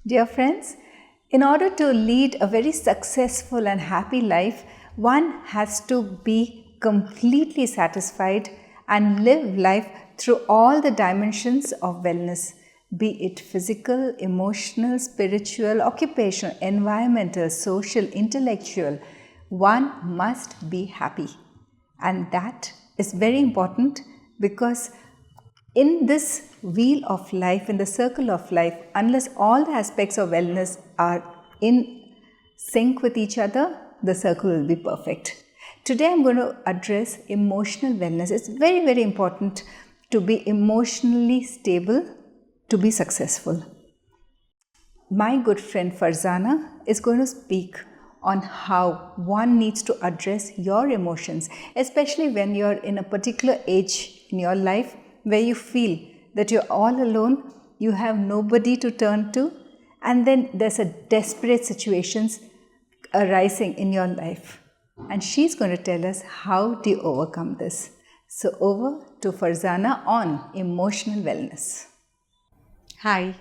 Dear friends, in order to lead a very successful and happy life, one has to be completely satisfied and live life through all the dimensions of wellness, be it physical, emotional, spiritual, occupational, environmental, social, intellectual. One must be happy. And that is very important because in this wheel of life, in the circle of life, unless all the aspects of wellness are in sync with each other, the circle will be perfect. Today I'm going to address emotional wellness. It's very, very important to be emotionally stable to be successful. My good friend Fharzana is going to speak on how one needs to address your emotions, especially when you're in a particular age in your life where you feel that you're all alone, you have nobody to turn to, and then there's a desperate situations arising in your life. And she's going to tell us how do you overcome this. So over to Fharzana on emotional wellness. Hi,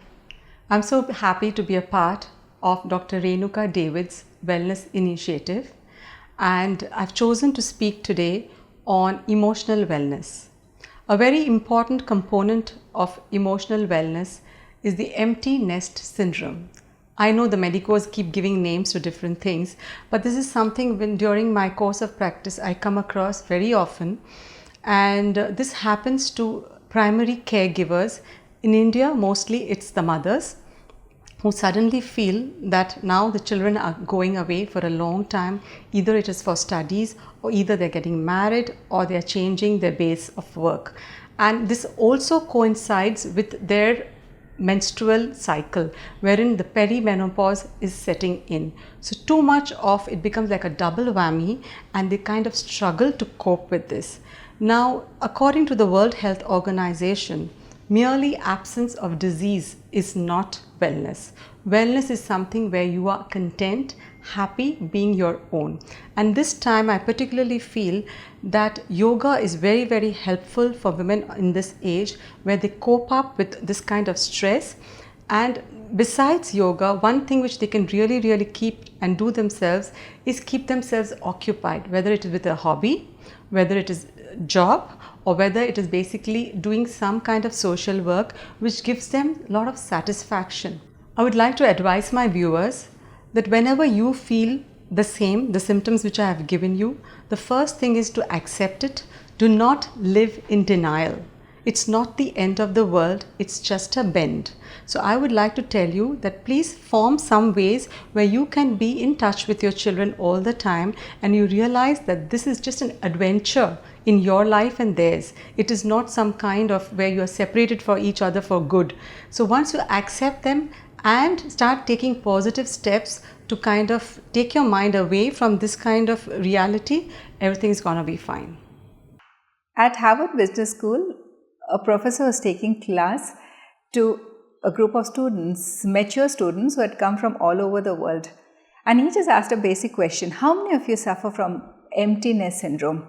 I'm so happy to be a part of Dr. Renuka David's Wellness Initiative, and I've chosen to speak today on emotional wellness. A very important component of emotional wellness is the empty nest syndrome. I know the medicos keep giving names to different things, but this is something when during my course of practice I come across very often, and this happens to primary caregivers. In India, mostly it's the mothers who suddenly feel that now the children are going away for a long time. Either it is for studies, or either they're getting married, or they're changing their base of work. And this also coincides with their menstrual cycle, wherein the perimenopause is setting in. So too much of it becomes like a double whammy, and they kind of struggle to cope with this. Now, according to the World Health Organization, merely absence of disease is not wellness. Wellness is something where you are content, happy being your own. And this time I particularly feel that yoga is very, very helpful for women in this age where they cope up with this kind of stress. And besides yoga, one thing which they can really, really keep and do themselves is keep themselves occupied, whether it is with a hobby, whether it is a job, or whether it is basically doing some kind of social work which gives them a lot of satisfaction. I would like to advise my viewers that whenever you feel the symptoms which I have given you, the first thing is to accept it. Do not live in denial. It's not the end of the world, it's just a bend. So I would like to tell you that please form some ways where you can be in touch with your children all the time, and you realize that this is just an adventure in your life and theirs. It is not some kind of where you are separated for each other for good. So once you accept them and start taking positive steps to kind of take your mind away from this kind of reality, everything is going to be fine. At Harvard Business School, a professor was taking class to a group of students, mature students who had come from all over the world. And he just asked a basic question: how many of you suffer from empty nest syndrome?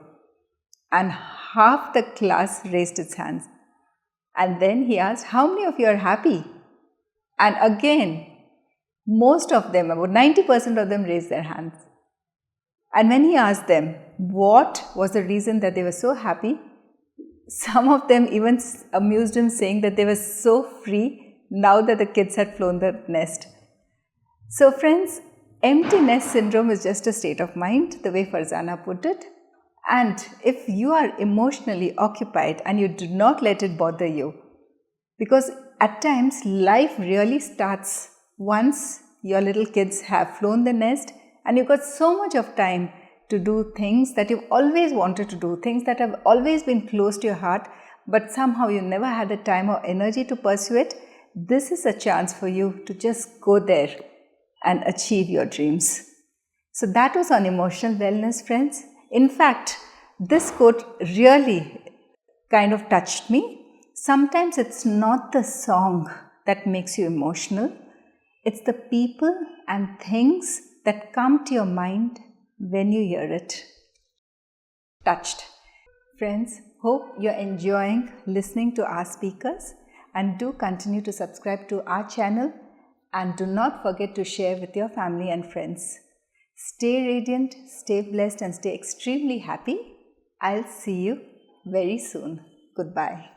And half the class raised its hands. And then he asked, how many of you are happy? And again, most of them, about 90% of them raised their hands. And when he asked them what was the reason that they were so happy, some of them even amused him, saying that they were so free now that the kids had flown the nest. So friends, empty nest syndrome is just a state of mind, the way Fharzana put it. And if you are emotionally occupied and you do not let it bother you, because at times life really starts once your little kids have flown the nest and you've got so much of time to do things that you've always wanted to do, things that have always been close to your heart, but somehow you never had the time or energy to pursue it. This is a chance for you to just go there and achieve your dreams. So that was on emotional wellness, friends. In fact, this quote really kind of touched me. Sometimes it's not the song that makes you emotional. It's the people and things that come to your mind when you hear it. Touched. Friends, hope you're enjoying listening to our speakers, and do continue to subscribe to our channel And do not forget to share with your family and friends. Stay radiant, stay blessed, and stay extremely happy. I'll see you very soon. Goodbye.